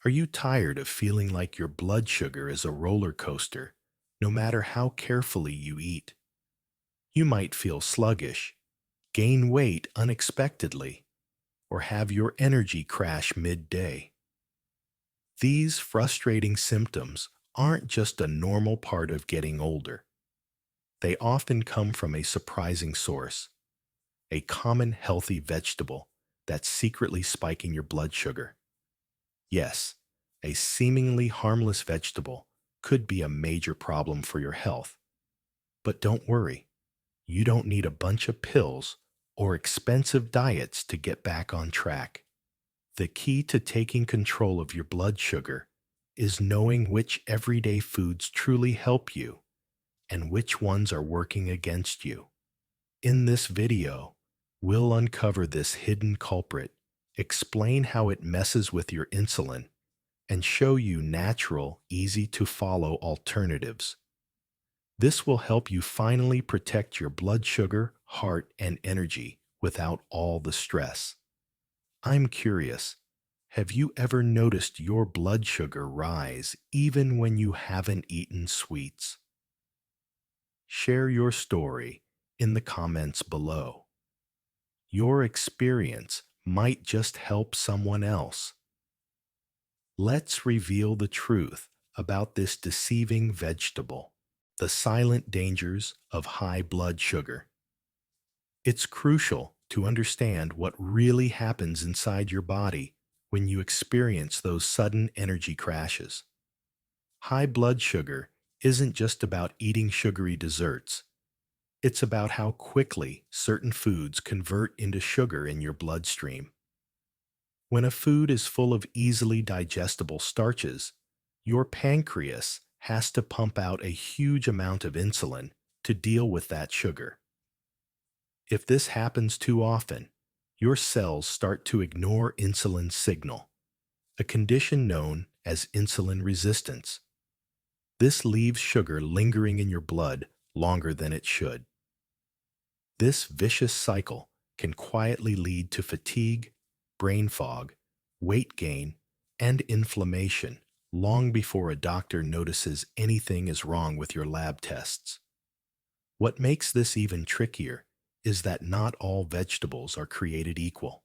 Are you tired of feeling like your blood sugar is a roller coaster, no matter how carefully you eat? You might feel sluggish, gain weight unexpectedly, or have your energy crash midday. These frustrating symptoms aren't just a normal part of getting older. They often come from a surprising source, a common healthy vegetable that's secretly spiking your blood sugar. Yes, a seemingly harmless vegetable could be a major problem for your health. But don't worry, you don't need a bunch of pills or expensive diets to get back on track. The key to taking control of your blood sugar is knowing which everyday foods truly help you and which ones are working against you. In this video, we'll uncover this hidden culprit, explain how it messes with your insulin, and show you natural, easy to follow alternatives. This will help you finally protect your blood sugar, heart, and energy without all the stress. I'm curious, have you ever noticed your blood sugar rise even when you haven't eaten sweets? Share your story in the comments below. Your experience might just help someone else. Let's reveal the truth about this deceiving vegetable, the silent dangers of high blood sugar. It's crucial to understand what really happens inside your body when you experience those sudden energy crashes. High blood sugar isn't just about eating sugary desserts. It's about how quickly certain foods convert into sugar in your bloodstream. When a food is full of easily digestible starches, your pancreas has to pump out a huge amount of insulin to deal with that sugar. If this happens too often, your cells start to ignore insulin's signal, a condition known as insulin resistance. This leaves sugar lingering in your blood longer than it should. This vicious cycle can quietly lead to fatigue, brain fog, weight gain, and inflammation long before a doctor notices anything is wrong with your lab tests. What makes this even trickier is that not all vegetables are created equal.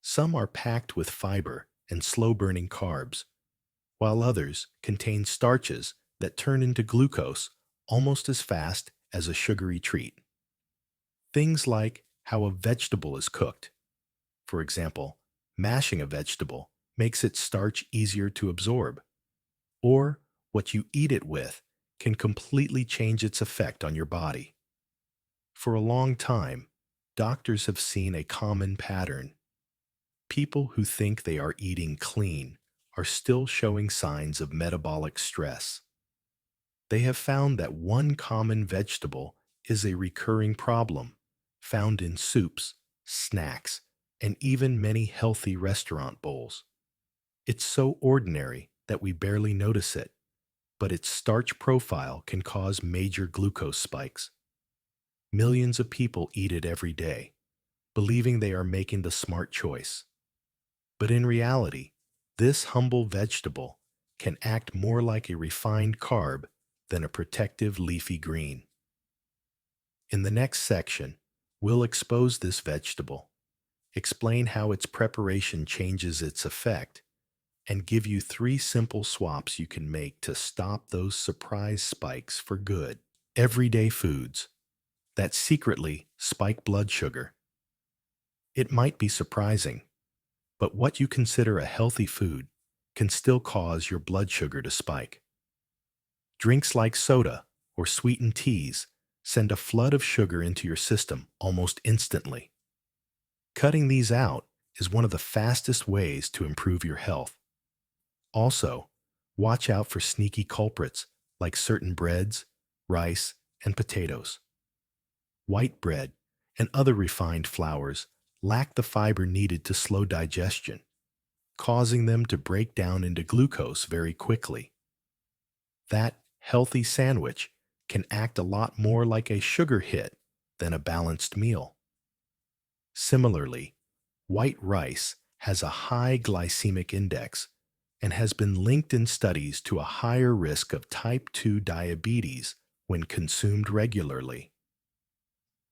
Some are packed with fiber and slow-burning carbs, while others contain starches that turn into glucose almost as fast as a sugary treat. Things like how a vegetable is cooked. For example, mashing a vegetable makes its starch easier to absorb, or what you eat it with can completely change its effect on your body. For a long time, doctors have seen a common pattern. People who think they are eating clean are still showing signs of metabolic stress. They have found that one common vegetable is a recurring problem found in soups, snacks, and even many healthy restaurant bowls. It's so ordinary that we barely notice it, but its starch profile can cause major glucose spikes. Millions of people eat it every day, believing they are making the smart choice. But in reality, this humble vegetable can act more like a refined carb than a protective leafy green. In the next section, we'll expose this vegetable, explain how its preparation changes its effect, and give you 3 simple swaps you can make to stop those surprise spikes for good. Everyday foods that secretly spike blood sugar. It might be surprising, but what you consider a healthy food can still cause your blood sugar to spike. Drinks like soda or sweetened teas send a flood of sugar into your system almost instantly. Cutting these out is one of the fastest ways to improve your health. Also, watch out for sneaky culprits like certain breads, rice, and potatoes. White bread and other refined flours lack the fiber needed to slow digestion, causing them to break down into glucose very quickly. That healthy sandwich can act a lot more like a sugar hit than a balanced meal. Similarly, white rice has a high glycemic index, and has been linked in studies to a higher risk of type 2 diabetes when consumed regularly.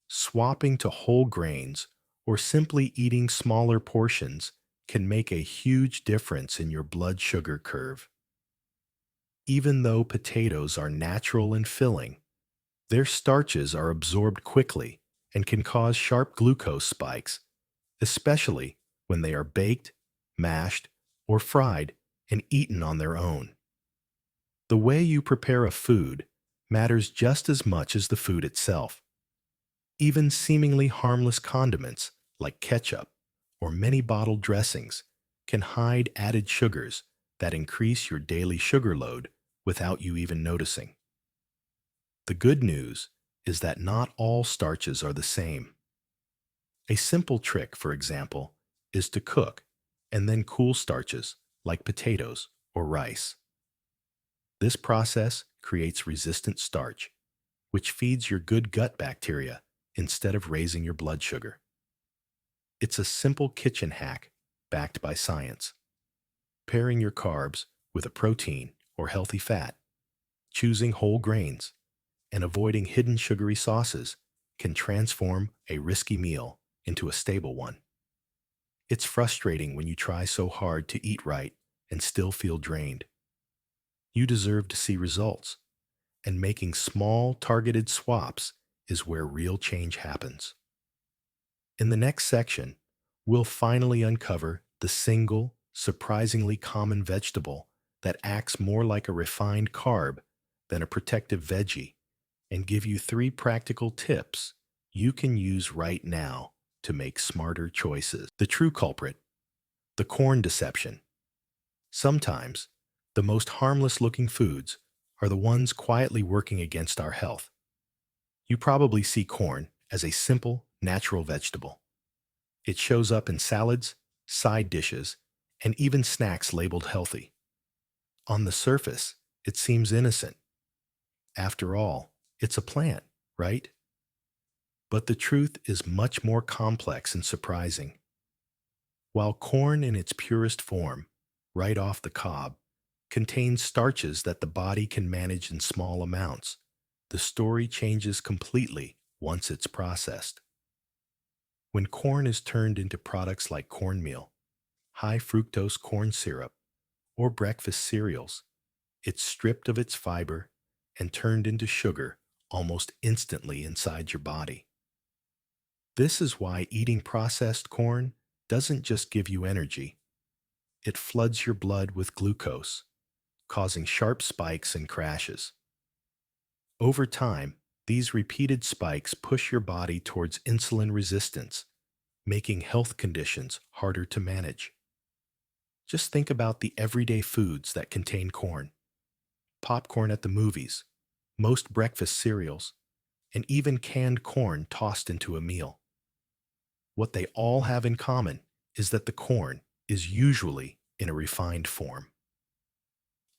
Swapping to whole grains or simply eating smaller portions can make a huge difference in your blood sugar curve. Even though potatoes are natural and filling, their starches are absorbed quickly and can cause sharp glucose spikes, especially when they are baked, mashed, or fried and eaten on their own. The way you prepare a food matters just as much as the food itself. Even seemingly harmless condiments like ketchup or many bottled dressings can hide added sugars that increase your daily sugar load without you even noticing. The good news is that not all starches are the same. A simple trick, for example, is to cook and then cool starches like potatoes or rice. This process creates resistant starch, which feeds your good gut bacteria instead of raising your blood sugar. It's a simple kitchen hack backed by science. Pairing your carbs with a protein or healthy fat, choosing whole grains, and avoiding hidden sugary sauces can transform a risky meal into a stable one. It's frustrating when you try so hard to eat right and still feel drained. You deserve to see results, and making small, targeted swaps is where real change happens. In the next section, we'll finally uncover the single, surprisingly common vegetable that acts more like a refined carb than a protective veggie, and give you 3 practical tips you can use right now to make smarter choices. The true culprit, the corn deception. Sometimes, the most harmless looking foods are the ones quietly working against our health. You probably see corn as a simple, natural vegetable. It shows up in salads, side dishes, and even snacks labeled healthy. On the surface, it seems innocent. After all, it's a plant, right? But the truth is much more complex and surprising. While corn in its purest form, right off the cob, contains starches that the body can manage in small amounts, the story changes completely once it's processed. When corn is turned into products like cornmeal, high fructose corn syrup, or breakfast cereals, it's stripped of its fiber and turned into sugar almost instantly inside your body. This is why eating processed corn doesn't just give you energy, it floods your blood with glucose, causing sharp spikes and crashes. Over time, these repeated spikes push your body towards insulin resistance, making health conditions harder to manage. Just think about the everyday foods that contain corn: popcorn at the movies, most breakfast cereals, and even canned corn tossed into a meal. What they all have in common is that the corn is usually in a refined form.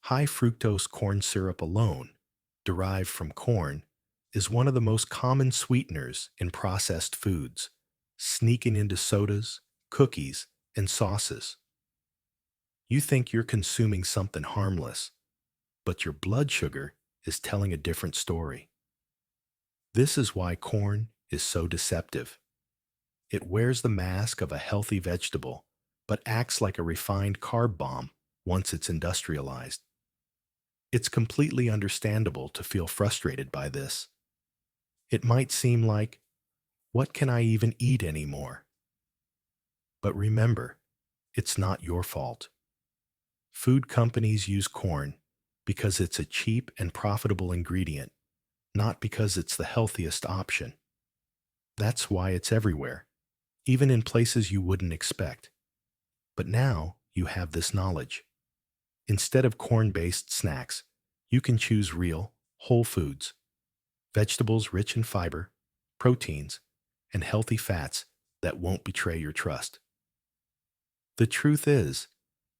High fructose corn syrup alone, derived from corn, is one of the most common sweeteners in processed foods, sneaking into sodas, cookies, and sauces. You think you're consuming something harmless, but your blood sugar is telling a different story. This is why corn is so deceptive. It wears the mask of a healthy vegetable, but acts like a refined carb bomb once it's industrialized. It's completely understandable to feel frustrated by this. It might seem like, what can I even eat anymore? But remember, it's not your fault. Food companies use corn because it's a cheap and profitable ingredient, not because it's the healthiest option. That's why it's everywhere, even in places you wouldn't expect. But now you have this knowledge. Instead of corn-based snacks, you can choose real, whole foods, vegetables rich in fiber, proteins, and healthy fats that won't betray your trust. The truth is,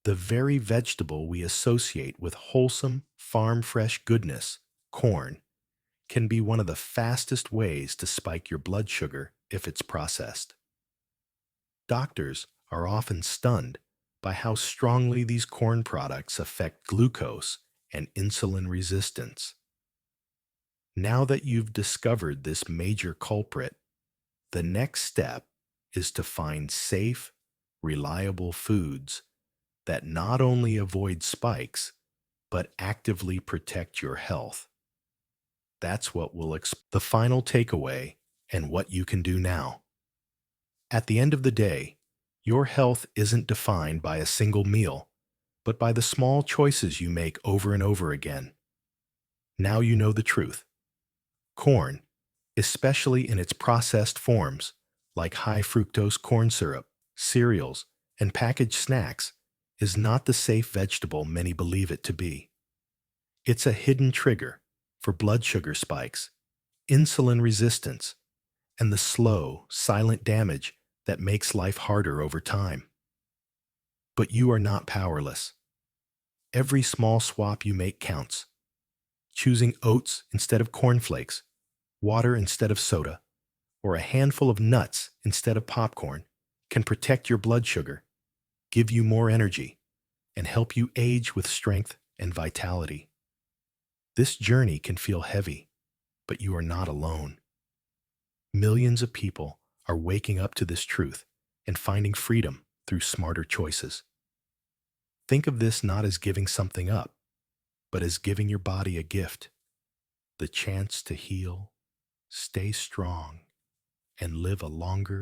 the very vegetable we associate with wholesome, farm-fresh goodness, corn, can be one of the fastest ways to spike your blood sugar if it's processed. Doctors are often stunned by how strongly these corn products affect glucose and insulin resistance. Now that you've discovered this major culprit, the next step is to find safe, reliable foods that not only avoid spikes, but actively protect your health. That's what the final takeaway and what you can do now. At the end of the day, your health isn't defined by a single meal, but by the small choices you make over and over again. Now you know the truth. Corn, especially in its processed forms, like high fructose corn syrup, cereals, and packaged snacks, is not the safe vegetable many believe it to be. It's a hidden trigger for blood sugar spikes, insulin resistance, and the slow, silent damage that makes life harder over time. But you are not powerless. Every small swap you make counts. Choosing oats instead of cornflakes, water instead of soda, or a handful of nuts instead of popcorn can protect your blood sugar, give you more energy, and help you age with strength and vitality. This journey can feel heavy, but you are not alone. Millions of people are waking up to this truth and finding freedom through smarter choices. Think of this not as giving something up, but as giving your body a gift, the chance to heal, stay strong, and live a longer,